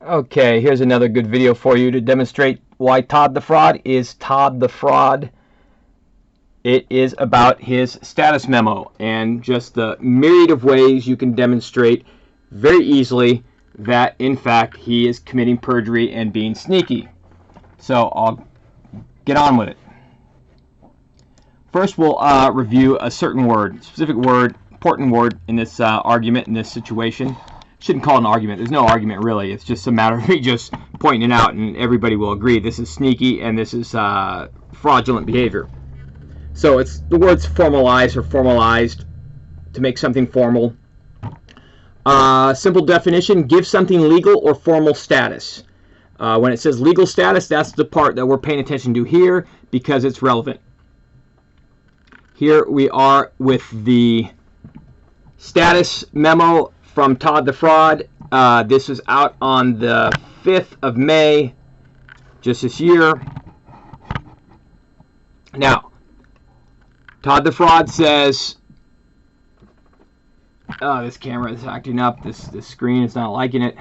Okay, here's another good video for you to demonstrate why Todd the Fraud is Todd the Fraud. It is about his status memo and just the myriad of ways you can demonstrate very easily that, in fact, he is committing perjury and being sneaky. So I'll get on with it. First, we'll review a certain word, specific word, important word in this argument, in this situation. Shouldn't call it an argument. There's no argument really. It's just a matter of me just pointing it out, and everybody will agree this is sneaky and this is fraudulent behavior. So it's the words formalize or formalized, to make something formal. Simple definition: give something legal or formal status. When it says legal status, that's the part that we're paying attention to here because it's relevant. Here we are with the status memo from Todd the Fraud. This is out on the 5th of May, just this year. Now, Todd the Fraud says, oh, this camera is acting up. This screen is not liking it.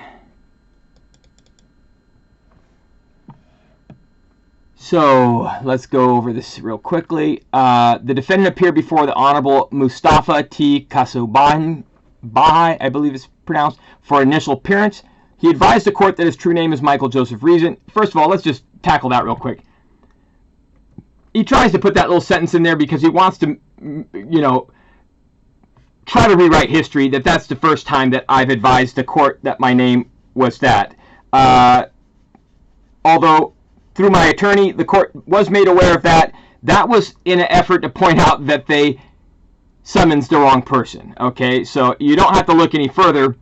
So let's go over this real quickly. The defendant appeared before the Honorable Mustafa T. Kasubahi, I believe it's pronounced, for initial appearance. He advised the court that his true name is Michael Joseph Reason. First of all, let's just tackle that real quick. He tries to put that little sentence in there because he wants to, you know, try to rewrite history, that that's the first time that I've advised the court that my name was that. Although, through my attorney, the court was made aware of that. That was in an effort to point out that they summons the wrong person. Okay, so you don't have to look any further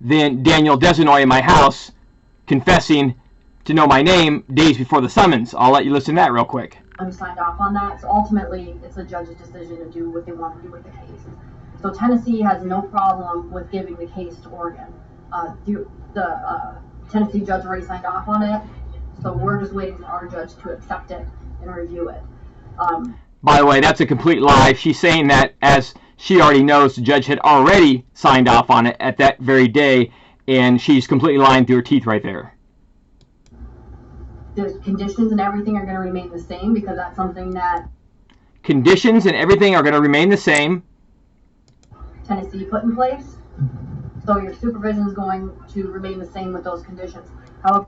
than Daniel Desinoy in my house confessing to know my name days before the summons. I'll let you listen to that real quick. I signed off on that, so ultimately it's the judge's decision to do what they want to do with the case. So Tennessee has no problem with giving the case to Oregon. The Tennessee judge already signed off on it, so we're just waiting for our judge to accept it and review it. By the way, that's a complete lie. She's saying that as she already knows the judge had already signed off on it at that very day, and she's completely lying through her teeth right there. The conditions and everything are going to remain the same because that's something that conditions and everything are going to remain the same. Tennessee put in place. So your supervision is going to remain the same with those conditions. However,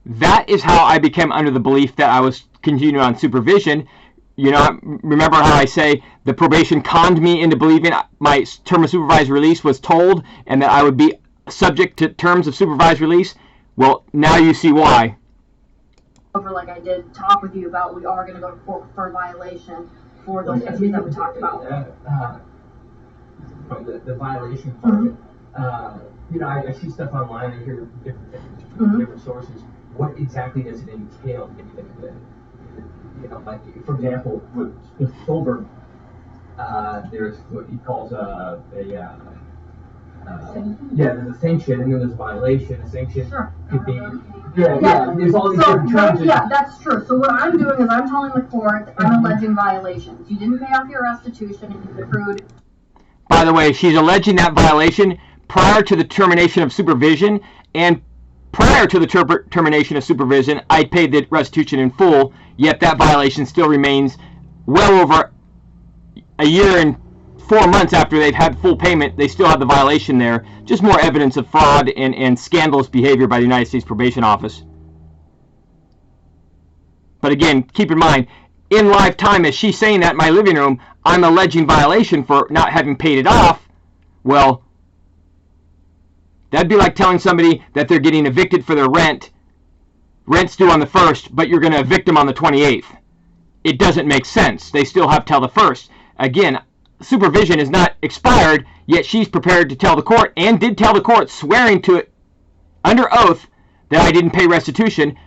that is how I became under the belief that I was continuing on supervision. You know, remember how I say the probation conned me into believing my term of supervised release was told and that I would be subject to terms of supervised release? Well, now you see why. Like I did talk with you about, we are going to go to court for a violation for those issues that we talked about. From the violation part, you know, I see stuff online, I hear different things from different sources. What exactly does it entail? You know, like, for example, with Solberg, there's what he calls there's a sanction, and then there's a violation. A sanction could be, there's all these different terms. Yeah, that's true. So what I'm doing is I'm telling the court that I'm alleging violations. You didn't pay off your restitution and you accrued. By the way, she's alleging that violation prior to the termination of supervision, and prior to the termination of supervision, I paid the restitution in full, yet that violation still remains well over a year and 4 months after they've had full payment. They still have the violation there. Just more evidence of fraud and scandalous behavior by the United States Probation Office. But again, keep in mind, in live time, as she's saying that in my living room, I'm alleging violation for not having paid it off. Well, that'd be like telling somebody that they're getting evicted for their rent. Rent's due on the 1st, but you're going to evict them on the 28th. It doesn't make sense. They still have till the 1st. Again, supervision is not expired, yet she's prepared to tell the court, and did tell the court, swearing to it under oath that I didn't pay restitution,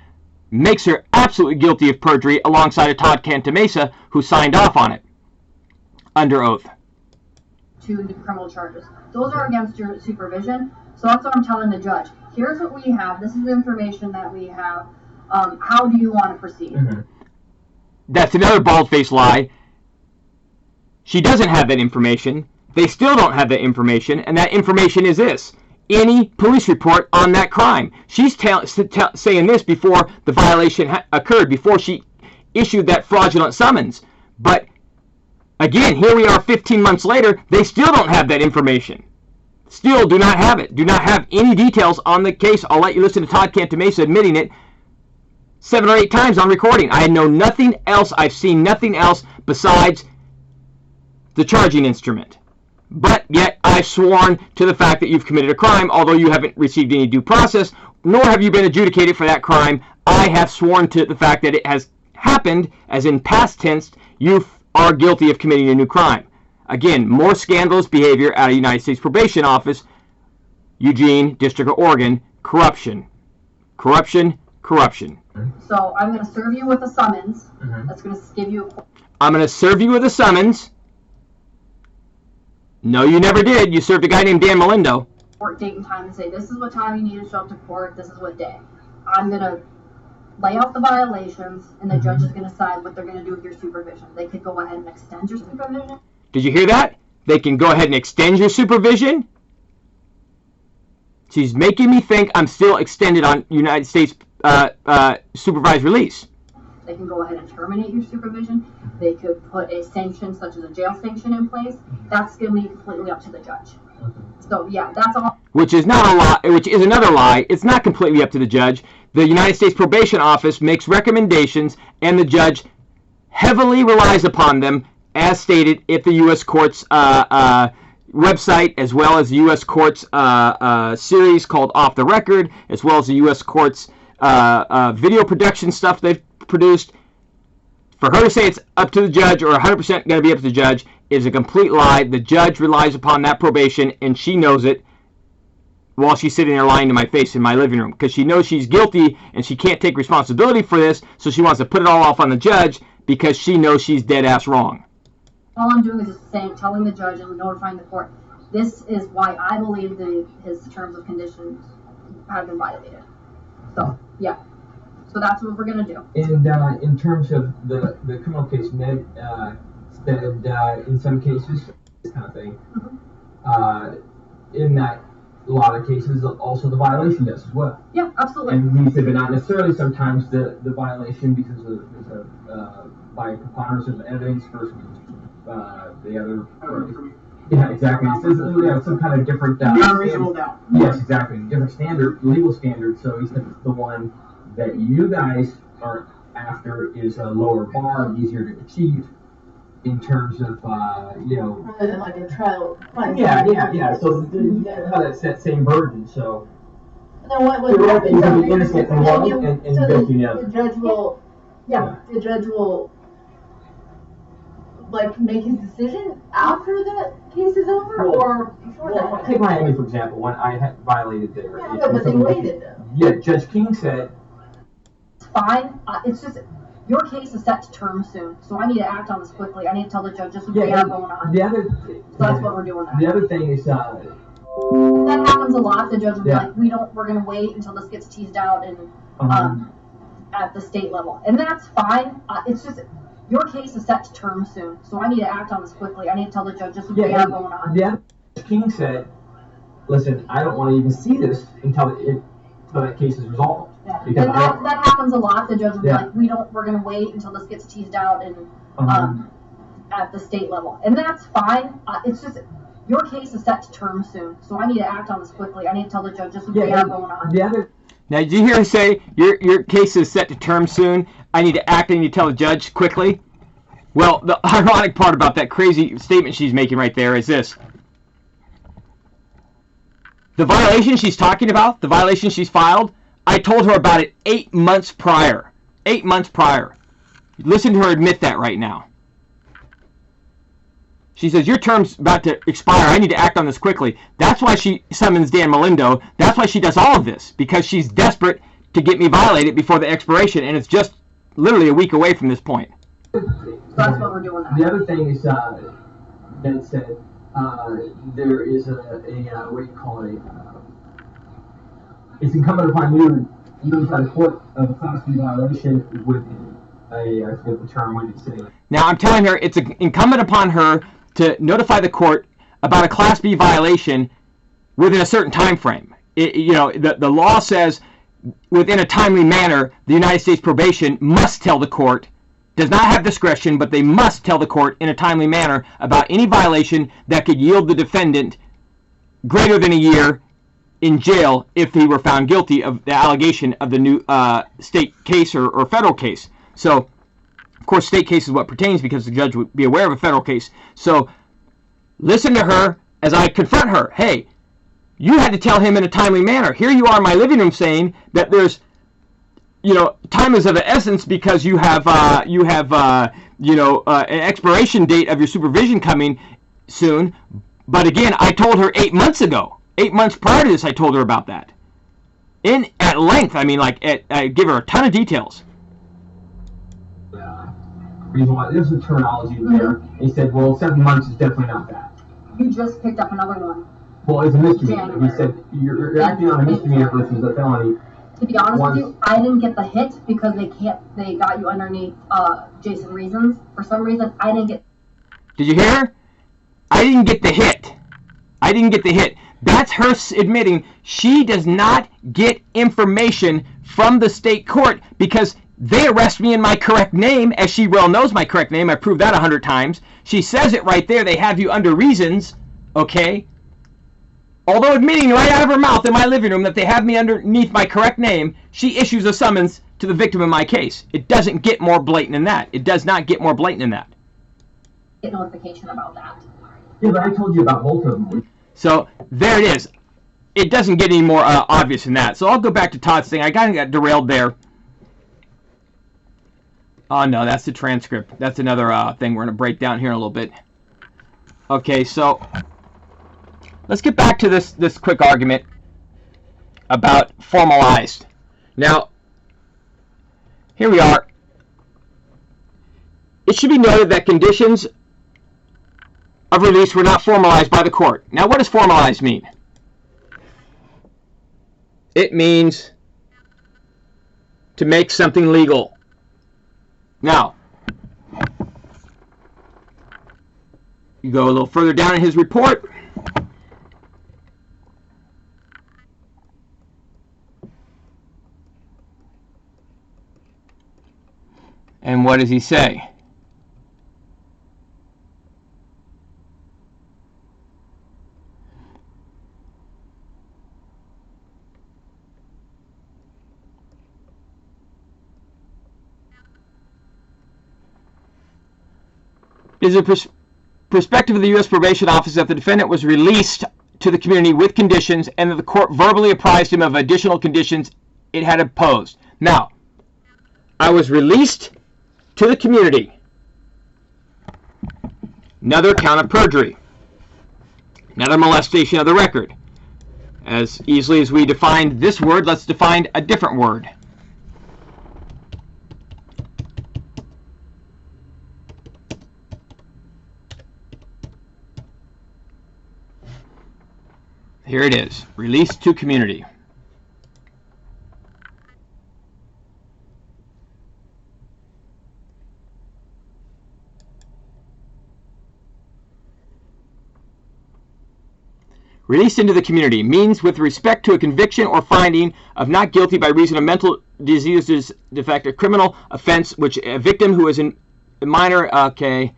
makes her absolutely guilty of perjury alongside of Todd Cantamessa, who signed off on it under oath. 2 new criminal charges. Those are against your supervision. So that's what I'm telling the judge. Here's what we have. This is the information that we have. How do you want to proceed? That's another bald-faced lie. She doesn't have that information. They still don't have that information, and that information is this. any police report on that crime. She's saying this before the violation occurred, before she issued that fraudulent summons. But again, here we are 15 months later, they still don't have that information. Still do not have it. Do not have any details on the case. I'll let you listen to Todd Cantamessa admitting it 7 or 8 times on recording. I know nothing else. I've seen nothing else besides the charging instrument. But yet I've sworn to the fact that you've committed a crime, although you haven't received any due process, nor have you been adjudicated for that crime. I have sworn to the fact that it has happened, as in past tense, you are guilty of committing a new crime. Again, more scandalous behavior out of United States Probation Office, Eugene, District of Oregon. Corruption. Corruption. Corruption. So I'm going to serve you with a summons. That's going to give you I'm going to serve you with a summons. No, you never did. You served a guy named Dan Melindo. court date and time and say, this is what time you need to show up to court, this is what day. I'm going to lay out the violations, and the judge is going to decide what they're going to do with your supervision. They could go ahead and extend your supervision. Did you hear that? They can go ahead and extend your supervision. She's making me think I'm still extended on United States supervised release. They can go ahead and terminate your supervision. They could put a sanction such as a jail sanction in place. That's going to be completely up to the judge. So yeah, that's all. Which is not a lie. Which is another lie. It's not completely up to the judge. The United States Probation Office makes recommendations, and the judge heavily relies upon them, as stated if the U.S. Court's website, as well as the U.S. Court's series called Off the Record, as well as the U.S. Court's video production stuff they've produced. For her to say it's up to the judge or 100% going to be up to the judge is a complete lie. The judge relies upon that probation, and she knows it while she's sitting there lying to my face in my living room, because she knows she's guilty and she can't take responsibility for this, so she wants to put it all off on the judge because she knows she's dead-ass wrong. All I'm doing is just saying, telling the judge and notifying the court, this is why I believe his terms of conditions have been violated. So, yeah. So that's what we're going to do. And in terms of the criminal case, Ned said in some cases, this kind of thing, in that a lot of cases, also the violation does as well. Yeah, absolutely. And we said, but not necessarily sometimes the violation because of by preponderance of evidence versus the other. Yeah, exactly. It says some kind of different. Unreasonable doubt. Yes, exactly. Different standard, legal standard. So he said the one that you guys are after is a lower bar, easier to achieve in terms of, Rather than like a trial. Yeah. So that's that same burden. So Then what happens? You can be innocent in one and guilty in the other. The judge will, the judge will like make his decision after the case is over, or before that. Take Miami for example. When I had violated there. Yeah, but they waited though. Yeah, Judge King said. It's fine. It's just, your case is set to term soon, so I need to act on this quickly. I need to tell the judge this is what we have going on. So that's what we're doing now. The other thing is, that happens a lot. The judge will be like, we're going to wait until this gets teased out and at the state level. And that's fine. It's just, your case is set to term soon, so I need to act on this quickly. I need to tell the judge this is what we have going on. The other King said, listen, I don't want to even see this until that case is resolved. Yeah. And that happens a lot. The judge will be like, we're going to wait until this gets teased out and at the state level. And that's fine. It's just, your case is set to term soon, so I need to act on this quickly. I need to tell the judge this is what we have going on. Now, did you hear her say, your case is set to term soon, I need to act, I need to tell the judge quickly? Well, the ironic part about that crazy statement she's making right there is this. The violation she's talking about, the violation she's filed, I told her about it 8 months prior. 8 months prior. Listen to her admit that right now. She says, your term's about to expire. I need to act on this quickly. That's why she summons Dan Melindo. That's why she does all of this. Because she's desperate to get me violated before the expiration. And it's just literally a week away from this point. So that's what we're doing now. The other thing is, Ben said, there is a what do you call it? It's incumbent upon you to notify the court of a Class B violation with I forget the term, what did you say? Now, I'm telling her it's incumbent upon her to notify the court about a Class B violation within a certain time frame. The law says within a timely manner, the United States Probation must tell the court, does not have discretion, but they must tell the court in a timely manner about any violation that could yield the defendant greater than a year in jail if he were found guilty of the allegation of the new state case or federal case. So, of course, state case is what pertains because the judge would be aware of a federal case. So, listen to her as I confront her. Hey, you had to tell him in a timely manner. Here you are in my living room saying that there's, time is of the essence because you have an expiration date of your supervision coming soon. But again, I told her 8 months ago. 8 months prior to this, I told her about that. At length, I give her a ton of details. Reason why there's a terminology there. He said, well, 7 months is definitely not that. You just picked up another one. Well, it's a misdemeanor. He said, you're acting on a misdemeanor versus a felony. To be honest with you, I didn't get the hit because they got you underneath Jason Reasons. For some reason, I didn't get... Did you hear her? I didn't get the hit. I didn't get the hit. That's her admitting she does not get information from the state court because they arrest me in my correct name, as she well knows my correct name. I proved that 100 times. She says it right there. They have you under reasons, okay? Although admitting right out of her mouth in my living room that they have me underneath my correct name, she issues a summons to the victim in my case. It doesn't get more blatant than that. It does not get more blatant than that. Get notification about that. Yeah, but I told you about both of them. So there it is. It doesn't get any more obvious than that. So I'll go back to Todd's thing. I kind of got derailed there. Oh, no, that's the transcript. That's another thing we're going to break down here in a little bit. Okay, so let's get back to this quick argument about formalized. Now, here we are. It should be noted that conditions of release were not formalized by the court. Now, what does formalized mean? It means to make something legal. Now, you go a little further down in his report. And what does he say? It is a perspective of the U.S. Probation Office that the defendant was released to the community with conditions and that the court verbally apprised him of additional conditions it had imposed. Now, I was released to the community. Another count of perjury. Another molestation of the record. As easily as we defined this word, let's define a different word. Here it is, released to community. Released into the community means with respect to a conviction or finding of not guilty by reason of mental disease, defect, or criminal offense, which a victim who is a minor, a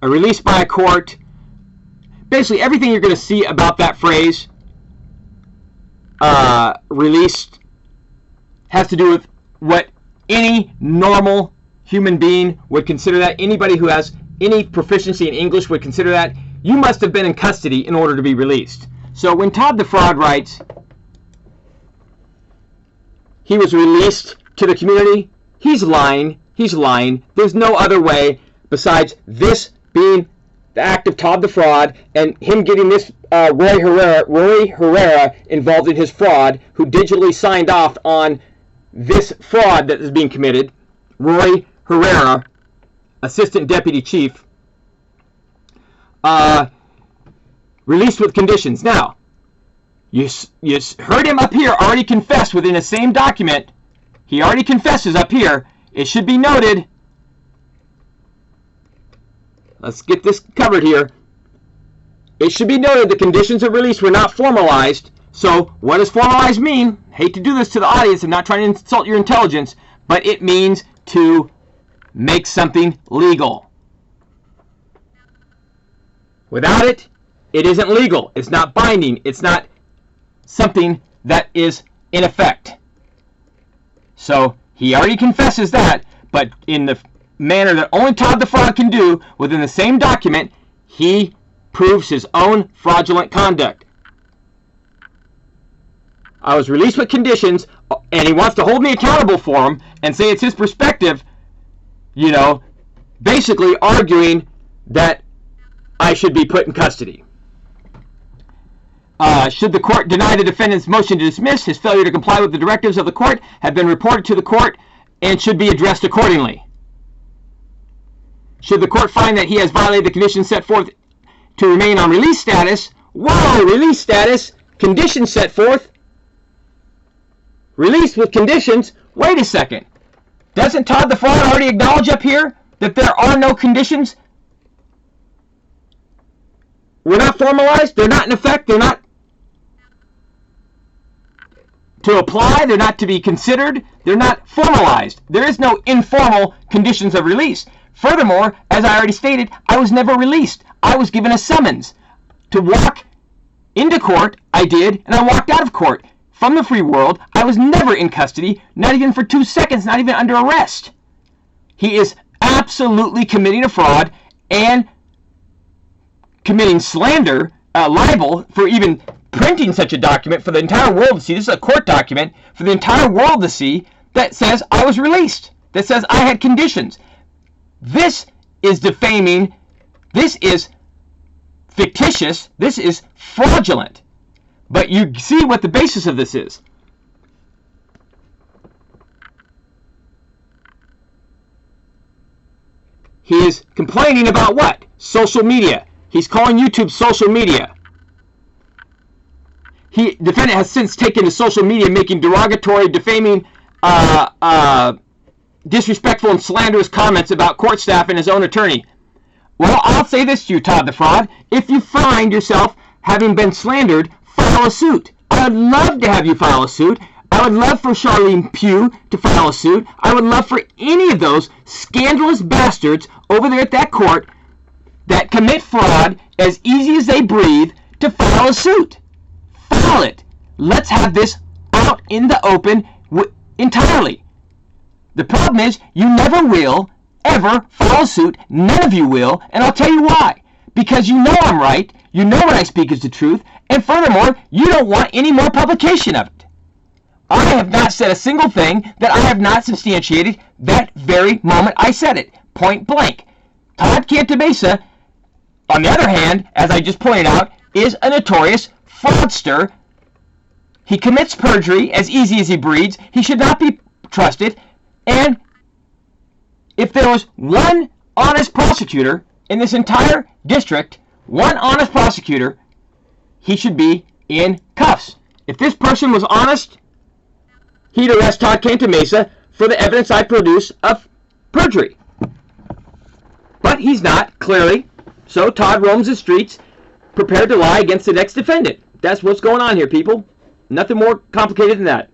release by a court. Basically, everything you're going to see about that phrase, released, has to do with what any normal human being would consider that. Anybody who has any proficiency in English would consider that. You must have been in custody in order to be released. So when Todd the Fraud writes, he was released to the community, he's lying. He's lying. There's no other way besides this being the act of Todd the Fraud and him getting this Roy Herrera involved in his fraud, who digitally signed off on this fraud that is being committed. Roy Herrera, Assistant Deputy Chief, released with conditions. Now, you heard him up here already confess within the same document. He already confesses up here. It should be noted. Let's get this covered here. It should be noted the conditions of release were not formalized. So what does formalized mean? Hate to do this to the audience. I'm not trying to insult your intelligence, but it means to make something legal. Without it, it isn't legal. It's not binding. It's not something that is in effect. So he already confesses that, but in the manner that only Todd the Fraud can do, within the same document, he proves his own fraudulent conduct. I was released with conditions, and he wants to hold me accountable for them and say it's his perspective, you know, basically arguing that I should be put in custody. Should the court deny the defendant's motion to dismiss, his failure to comply with the directives of the court have been reported to the court and should be addressed accordingly. Should the court find that he has violated the conditions set forth to remain on release status, whoa, release status, conditions set forth, released with conditions, wait a second. Doesn't Todd the Fraud already acknowledge up here that there are no conditions? We're not formalized, they're not in effect, they're not to apply, they're not to be considered, they're not formalized. There is no informal conditions of release. Furthermore, as I already stated, I was never released. I was given a summons to walk into court. I did, and I walked out of court. From the free world, I was never in custody, not even for 2 seconds, not even under arrest. He is absolutely committing a fraud and committing slander, libel, for even printing such a document for the entire world to see. This is a court document for the entire world to see that says I was released, that says I had conditions. This is defaming. This is fictitious. This is fraudulent. But you see what the basis of this is. He is complaining about what? Social media. He's calling YouTube social media. Defendant has since taken to social media making derogatory, defaming, disrespectful and slanderous comments about court staff and his own attorney. Well, I'll say this to you, Todd the Fraud. If you find yourself having been slandered, file a suit. I would love to have you file a suit. I would love for Charlene Pugh to file a suit. I would love for any of those scandalous bastards over there at that court that commit fraud as easy as they breathe to file a suit. File it. Let's have this out in the open entirely. The problem is, you never will, ever file a suit. None of you will, and I'll tell you why. Because you know I'm right, you know what I speak is the truth, and furthermore, you don't want any more publication of it. I have not said a single thing that I have not substantiated that very moment I said it, point blank. Todd Cantamessa, on the other hand, as I just pointed out, is a notorious fraudster. He commits perjury as easy as he breathes. He should not be trusted. And if there was one honest prosecutor in this entire district, one honest prosecutor, he should be in cuffs. If this person was honest, he'd arrest Todd Cantamessa for the evidence I produce of perjury. But he's not, clearly. So Todd roams the streets, prepared to lie against the next defendant. That's what's going on here, people. Nothing more complicated than that.